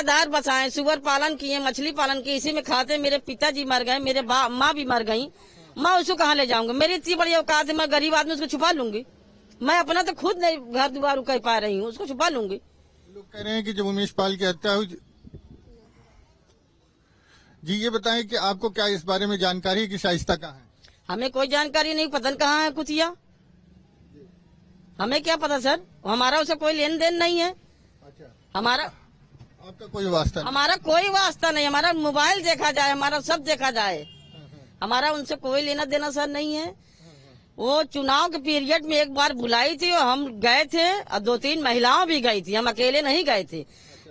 दार बसाए, सुअर पालन किए, मछली पालन किए, इसी में खाते। मेरे पिताजी मर गए, मेरे माँ भी मर गई। मैं उसको कहाँ ले जाऊंगा? मेरी इतनी बड़ी औकात है, मैं गरीब आदमी उसको छुपा लूंगी? मैं अपना तो खुद नहीं घर द्वार कह पा रही हूँ, उसको छुपा लूंगी? लोग कह रहे हैं कि जब उमेश पाल की हत्या हुई। जी ये बताएं कि आपको क्या इस बारे में जानकारी है कि शाइस्ता कहाँ है? हमें कोई जानकारी नहीं, पता नहीं कहाँ है कुतिया। हमें क्या पता सर, हमारा उसे कोई लेन देन नहीं है। अच्छा, हमारा आपका कोई वास्ता नहीं? हमारा कोई वास्ता नहीं। हमारा मोबाइल देखा जाए, हमारा सब देखा जाए, हमारा उनसे कोई लेना देना सर नहीं है। वो चुनाव के पीरियड में एक बार बुलाई थी और हम गए थे, और 2-3 महिलाओं भी गई थी, हम अकेले नहीं गए थे।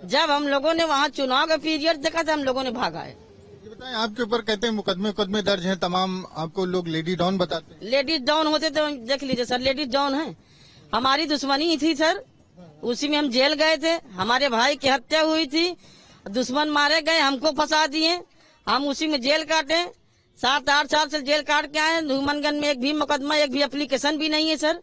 जब हम लोगों ने वहाँ चुनाव का पीरियड देखा था, हम लोगों ने भागा है। ये बताएं, आपके ऊपर कहते हैं मुकदमे दर्ज हैं तमाम, आपको लोग लेडी डॉन बताते हैं। लेडीज डाउन होते तो देख लीजिए सर, लेडीज डाउन है। हमारी दुश्मनी थी सर, उसी में हम जेल गए थे। हमारे भाई की हत्या हुई थी, दुश्मन मारे गए, हमको फंसा दिए, हम उसी में जेल काटे। 7-8 साल से जेल काट के आए। धूमनगंज में एक भी मुकदमा, एक भी एप्लीकेशन भी नहीं है सर।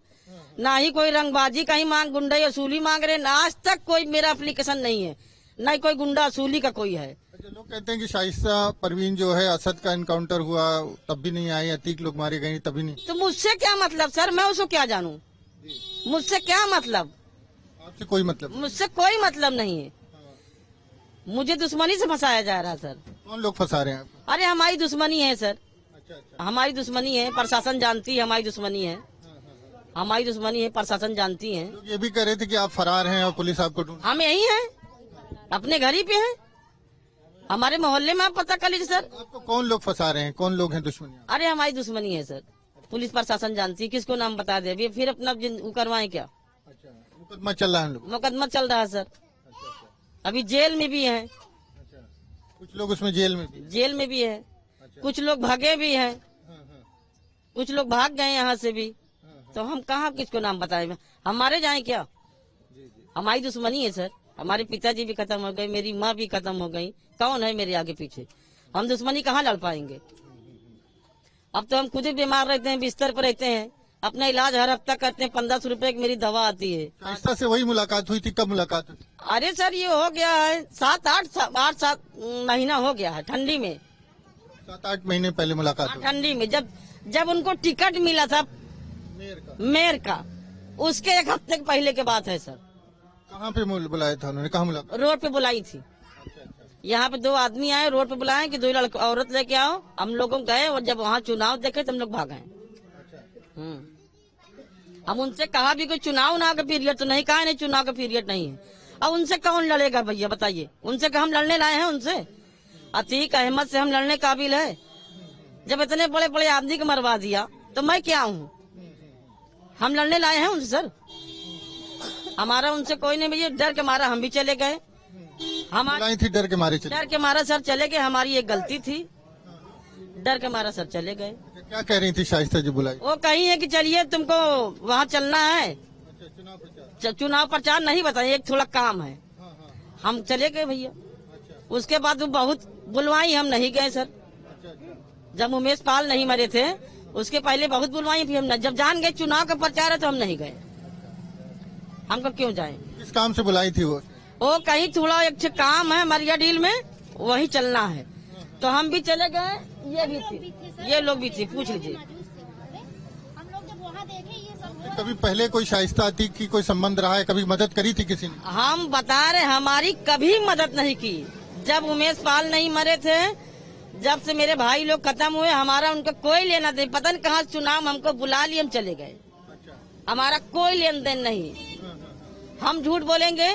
ना ही कोई रंगबाजी कहीं मांग, गुंडा असूली मांग रहे। ना आज तक कोई मेरा एप्लीकेशन नहीं है, न ही कोई गुंडा असूली का कोई है। अच्छा, लोग कहते हैं कि शाइस्ता परवीन जो है, असद का इनकाउंटर हुआ तब भी नहीं आई, अतीक लोग मारे गए तभी नहीं। तो मुझसे क्या मतलब सर, मैं उसको क्या जानूं? मुझसे क्या मतलब? आपसे कोई मतलब? मुझसे कोई मतलब नहीं है। मुझे दुश्मनी से फंसाया जा रहा है सर। कौन लोग फंसा रहे हैं आपको? अरे हमारी दुश्मनी है सर, अच्छा, हमारी दुश्मनी है। प्रशासन जानती है हमारी दुश्मनी है, हमारी दुश्मनी है, प्रशासन जानती है। लोग ये भी कह रहे थे कि आप फरार हैं और पुलिस आपको ढूंढ। हम यही हैं, अपने घर ही पे हैं, हमारे मोहल्ले में। आप पता कर लीजिए सर। आपको कौन लोग फंसा रहे हैं, कौन लोग हैं दुश्मनी? अरे हमारी दुश्मनी है सर, पुलिस प्रशासन जानती है। किसको नाम बता दे अभी, फिर अपना वो करवाएं क्या? अच्छा, मुकदमा चल रहा है हम लोग? मुकदमा चल रहा है सर, अभी जेल में भी है। अच्छा, कुछ लोग उसमें जेल में भी? जेल में भी है, कुछ लोग भागे भी हैं, कुछ लोग भाग गए यहाँ से भी। तो हम कहाँ किसको नाम बताएं? हमारे जाए क्या? हमारी दुश्मनी है सर। हमारे पिताजी भी खत्म हो गए, मेरी माँ भी खत्म हो गई, कौन है मेरे आगे पीछे? हम दुश्मनी कहाँ लड़ पाएंगे? अब तो हम खुद ही बीमार रहते हैं, बिस्तर पर रहते हैं, अपना इलाज हर हफ्ता करते हैं। 1500 रुपए की मेरी दवा आती है। शाइस्ता से वही मुलाकात हुई थी? कब मुलाकात हुई? अरे सर ये हो गया है 7-8 महीना हो गया है, ठंडी में। 7-8 महीने पहले मुलाकात हुई? ठंडी में जब उनको टिकट मिला था मेयर का, उसके 1 हफ्ते पहले के बात है सर। कहाँ पे बुलाया था उन्होंने, कहाँ मुलाकात? रोड पे बुलाई थी। यहाँ पे 2 आदमी आए, रोड पे बुलाए कि 2 लड़के औरत लेके आओ। हम लोगों गए और जब वहाँ चुनाव देखे तो हम लोग भागे। हम उनसे कहा भी कोई चुनाव का पीरियड तो नहीं, कहा नहीं चुनाव का पीरियड नहीं है। अब उनसे कौन लड़ेगा भैया बताइए? उनसे हम लड़ने लाए हैं? उनसे अतीक अहमद से हम लड़ने काबिल है? जब इतने बड़े बड़े आदमी को मरवा दिया तो मैं क्या हूँ? हम लड़ने लाए हैं उनसे सर? हमारा उनसे कोई नहीं भैया, डर के मारा हम भी चले गए। बुलाई थी डर के मारे चले? डर के मारा सर चले गए, हमारी एक गलती थी, डर के मारा सर चले गए। क्या कह रही थी शाइस्ता जी बुलाई? वो कही है कि चलिए तुमको वहाँ चलना है, चुनाव प्रचार नहीं बताइए, एक थोड़ा काम है। हम चले गए भैया। उसके बाद वो बहुत बुलवाई, हम नहीं गए सर। जब उमेश पाल नहीं मरे थे उसके पहले बहुत बुलवाई, फिर हम जब जान गए चुनाव का प्रचार है तो हम नहीं गए। हमको क्यों जाए? किस काम से बुलाई थी वो? कहीं थोड़ा एक काम है मरिया डील में, वही चलना है, तो हम भी चले गए। ये भी थी, ये लोग भी थी, पूछ लीजिए। हम लोग जब वहाँ देखे ये सब। कभी पहले कोई शाइस्ता अतीक की कोई संबंध रहा है? कभी मदद करी थी किसी ने? हम बता रहे हमारी कभी मदद नहीं की। जब उमेश पाल नहीं मरे थे, जब से मेरे भाई लोग खत्म हुए, हमारा उनका कोई लेना देन, पता नहीं कहाँ चुनाव हमको बुला लिए, हम चले गए। हमारा कोई लेन देन नहीं। हम झूठ बोलेंगे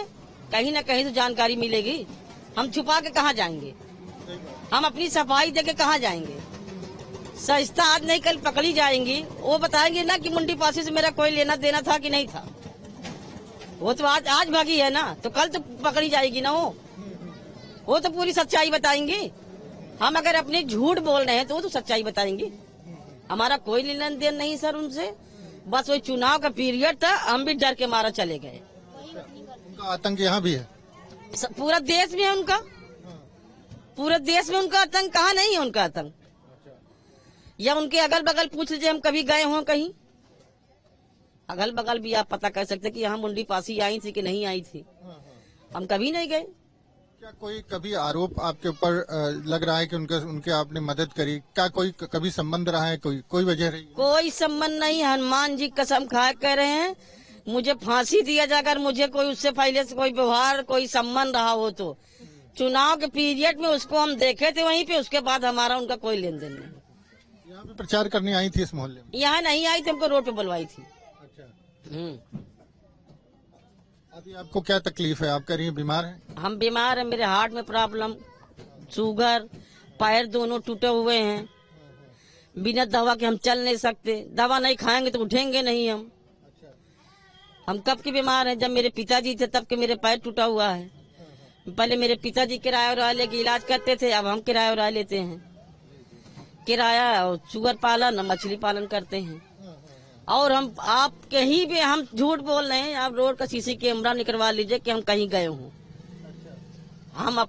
कहीं न कहीं तो जानकारी मिलेगी, हम छुपा के कहाँ जाएंगे? हम अपनी सफाई दे के कहाँ जाएंगे? शाइस्ता आज नहीं कल पकड़ी जाएंगी, वो बताएंगे ना कि मुंडी पासी से मेरा कोई लेना देना था कि नहीं था। वो तो आज भागी है ना, तो कल तो पकड़ी जाएगी ना। वो तो पूरी सच्चाई बताएंगी। हम अगर अपने झूठ बोल रहे हैं तो वो तो सच्चाई बताएंगी। हमारा कोई लेन देन नहीं सर उनसे, बस वही चुनाव का पीरियड था, हम भी डर के मारा चले गए। उनका आतंक यहाँ भी है? पूरा देश में है उनका, पूरे देश में उनका आतंक, कहाँ नहीं है उनका आतंक? या उनके अगल बगल पूछ लीजिए, हम कभी गए हों कहीं अगल बगल भी, आप पता कर सकते कि यहाँ मुंडी पासी आई थी कि नहीं आई थी। हम कभी नहीं गए, क्या कोई कभी आरोप आपके ऊपर लग रहा है कि उनके आपने मदद करी? क्या कोई कभी संबंध रहा है? कोई वजह रही है? कोई संबंध नहीं। हनुमान जी कसम खाए कह रहे हैं मुझे फांसी दिया जाए अगर मुझे कोई उससे पहले से कोई व्यवहार कोई संबंध रहा हो तो। चुनाव के पीरियड में उसको हम देखे थे वहीं पे, उसके बाद हमारा उनका कोई लेन देन नहीं। यहाँ पे प्रचार करने आई थी इस मोहल्ले में? यहाँ नहीं आई थी, हमको रोड पे बुलवाई थी। अच्छा। अभी आपको क्या तकलीफ है? आप कह रही हैं बीमार हैं? हम बीमार हैं, मेरे हार्ट में प्रॉब्लम, शुगर, पैर दोनों टूटे हुए हैं। बिना दवा के हम चल नहीं सकते, दवा नहीं खाएंगे तो उठेंगे नहीं हम कब के बीमार हैं? जब मेरे पिताजी थे तब के मेरे पैर टूटा हुआ है। पहले मेरे पिताजी किराया उराया लेके इलाज करते थे, अब हम किराया उराया लेते हैं। किराया और शुगर पालन और मछली पालन करते हैं। और हम आप कहीं भी हम झूठ बोल रहे हैं, आप रोड का सीसी कैमरा निकलवा लीजिए कि हम कहीं गए हों। हम